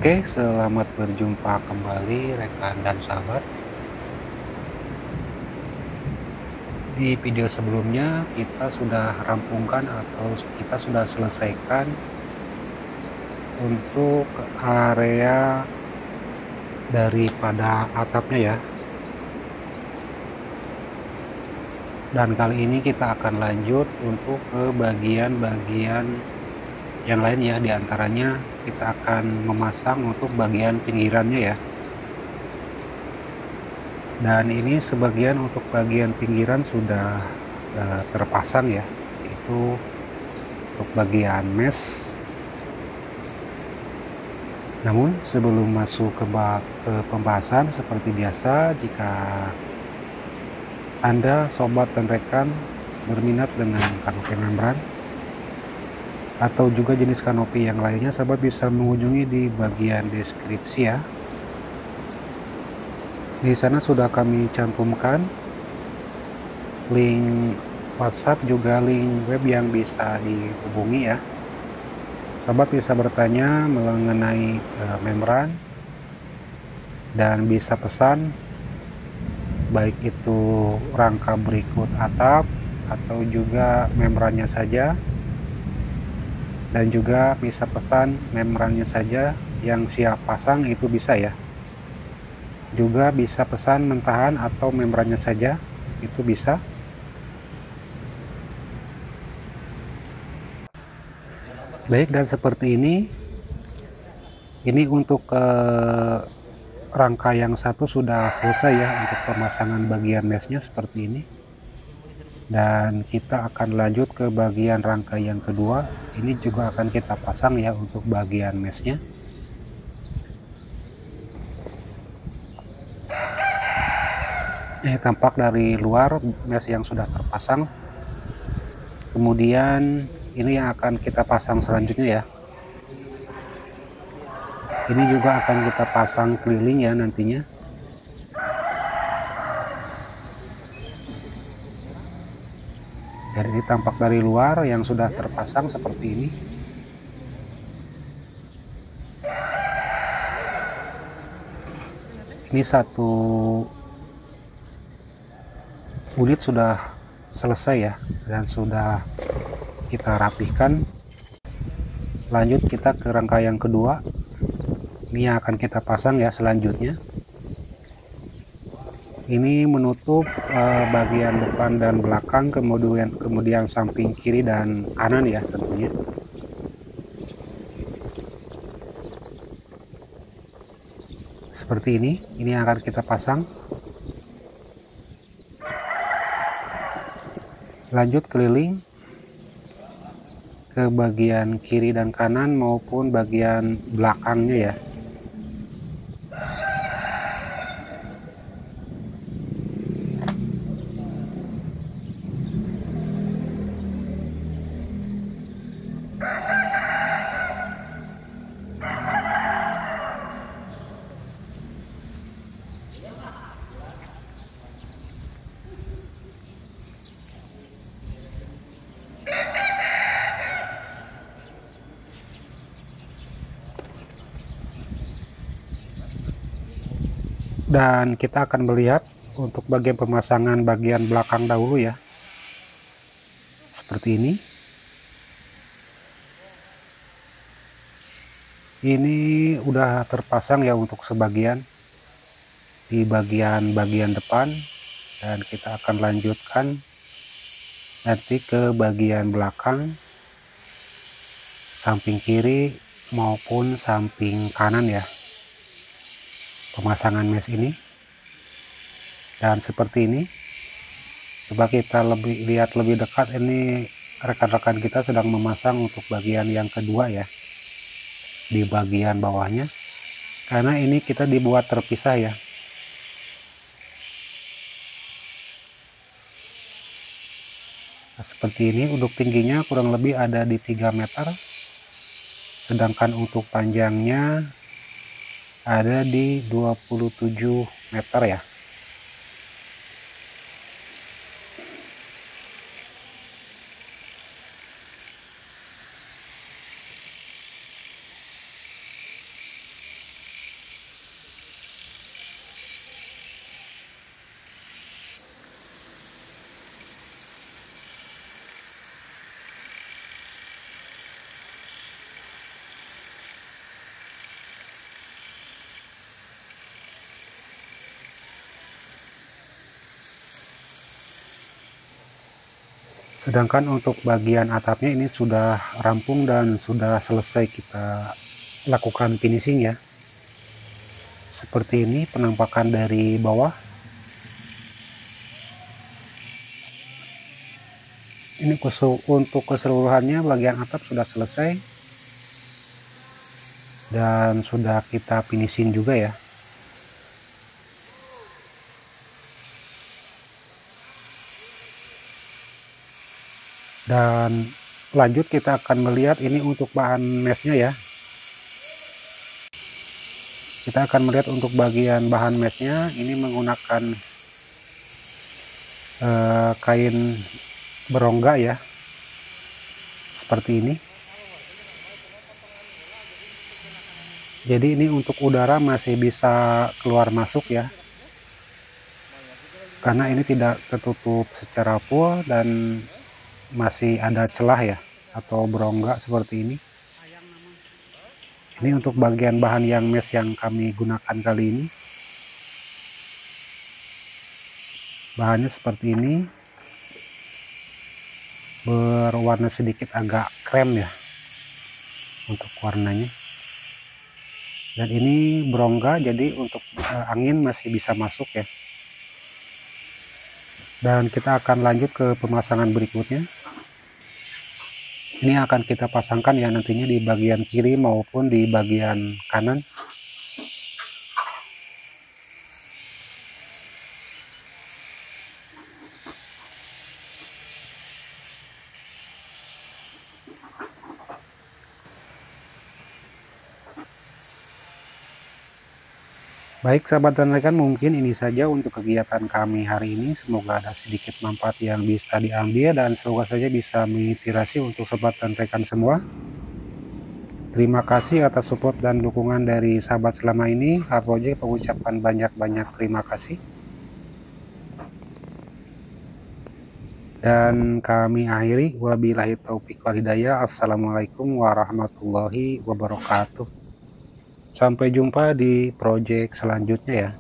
Oke, selamat berjumpa kembali rekan dan sahabat. Di video sebelumnya kita sudah rampungkan atau kita sudah selesaikan untuk area daripada atapnya ya. Dan kali ini kita akan lanjut untuk ke bagian-bagian yang lain ya. Di antaranya kita akan memasang untuk bagian pinggirannya ya. Dan ini sebagian untuk bagian pinggiran sudah terpasang ya, yaitu untuk bagian mesh. Namun sebelum masuk ke pembahasan, seperti biasa, jika Anda, sobat dan rekan berminat dengan kanopi membran atau juga jenis kanopi yang lainnya, sahabat bisa mengunjungi di bagian deskripsi ya. Di sana sudah kami cantumkan link WhatsApp, juga link web yang bisa dihubungi ya. Sahabat bisa bertanya mengenai membran dan bisa pesan, baik itu rangka berikut atap atau juga membrannya saja, dan juga bisa pesan membrannya saja yang siap pasang, itu bisa ya. Juga bisa pesan mentahan atau membrannya saja, itu bisa. Baik, dan seperti ini untuk rangka yang satu sudah selesai ya, untuk pemasangan bagian meshnya seperti ini. Dan kita akan lanjut ke bagian rangka yang kedua. Ini juga akan kita pasang ya untuk bagian meshnya. Tampak dari luar mesh yang sudah terpasang. Kemudian ini yang akan kita pasang selanjutnya ya. Ini juga akan kita pasang keliling ya nantinya. Dan ini tampak dari luar yang sudah terpasang seperti ini. Ini satu unit sudah selesai ya, dan sudah kita rapihkan. Lanjut kita ke rangka yang kedua. Ini yang akan kita pasang ya selanjutnya. Ini menutup bagian depan dan belakang, kemudian samping kiri dan kanan ya tentunya. Seperti ini yang akan kita pasang. Lanjut keliling ke bagian kiri dan kanan maupun bagian belakangnya ya. Dan kita akan melihat untuk bagian pemasangan bagian belakang dahulu ya. Seperti ini. Ini udah terpasang ya untuk sebagian di bagian depan, dan kita akan lanjutkan nanti ke bagian belakang, samping kiri maupun samping kanan ya, pemasangan mesh ini. Dan seperti ini, coba kita lihat lebih dekat. Ini rekan-rekan kita sedang memasang untuk bagian yang kedua ya, di bagian bawahnya, karena ini kita dibuat terpisah ya. Nah, seperti ini, untuk tingginya kurang lebih ada di 3 meter, sedangkan untuk panjangnya ada di 27 meter ya. Sedangkan untuk bagian atapnya ini sudah rampung dan sudah selesai kita lakukan finishing ya. Seperti ini penampakan dari bawah. Ini untuk keseluruhannya bagian atap sudah selesai dan sudah kita finishing juga ya. Dan lanjut kita akan melihat ini untuk bahan mesnya ya. Kita akan melihat untuk bagian bahan mesnya ini menggunakan kain berongga ya, seperti ini. Jadi ini untuk udara masih bisa keluar masuk ya, karena ini tidak tertutup secara full dan masih ada celah ya atau berongga seperti ini. Ini untuk bagian bahan yang mesh yang kami gunakan kali ini. Bahannya seperti ini, berwarna sedikit agak krem ya untuk warnanya. Dan ini berongga, jadi untuk angin masih bisa masuk ya. Dan kita akan lanjut ke pemasangan berikutnya. Ini akan kita pasangkan ya nantinya di bagian kiri maupun di bagian kanan. Baik sahabat dan rekan, mungkin ini saja untuk kegiatan kami hari ini. Semoga ada sedikit manfaat yang bisa diambil dan semoga saja bisa menginspirasi untuk sahabat dan rekan semua. Terima kasih atas support dan dukungan dari sahabat selama ini. Project mengucapkan banyak-banyak terima kasih. Dan kami akhiri, wabillahi taufiq wal hidayah. Assalamualaikum warahmatullahi wabarakatuh. Sampai jumpa di project selanjutnya ya.